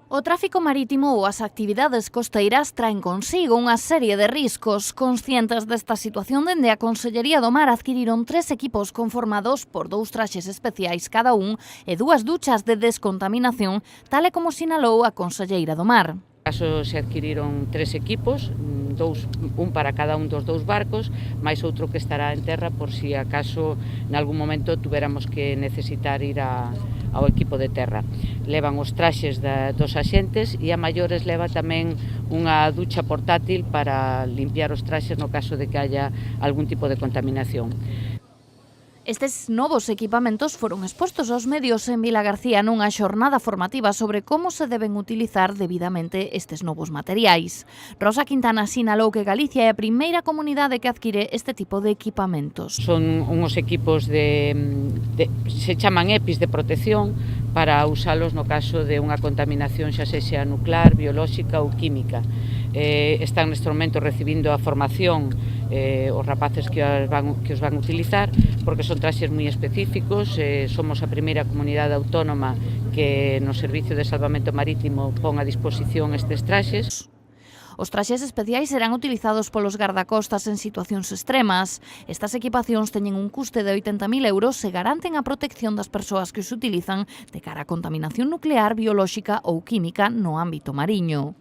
O tráfico marítimo ou as actividades costeiras traen consigo unha serie de riscos. Conscientes desta situación, dende a Consellería do Mar adquiriron 3 equipos conformados por 2 traxes especiais cada un e 2 duchas de descontaminación, tal e como sinalou a Conselleira do Mar. Caso se adquiriron 3 equipos, un para cada un dos 2 barcos, máis outro que estará en terra por si acaso nalgún momento tuveramos que necesitar ir ao equipo de terra. Levan os traxes dos axentes e a maiores leva tamén unha ducha portátil para limpiar os traxes no caso de que haya algún tipo de contaminación. Estes novos equipamentos foron expostos aos medios en Vilagarcía nunha xornada formativa sobre como se deben utilizar debidamente estes novos materiais. Rosa Quintana sinalou que Galicia é a primeira comunidade que adquire este tipo de equipamentos. Son uns equipos se chaman EPIs de protección para usalos no caso de unha contaminación xa sexa nuclear, biolóxica ou química. Están neste momento recibindo a formación os rapaces que os van utilizar, porque son traxes moi específicos. Somos a primeira comunidade autónoma que no Servicio de Salvamento Marítimo pon a disposición estes traxes. Os traxes especiais serán utilizados polos gardacostas en situacións extremas. Estas equipacións teñen un custe de 80.000 euros e garanten a protección das persoas que os utilizan de cara a contaminación nuclear, biolóxica ou química no ámbito mariño.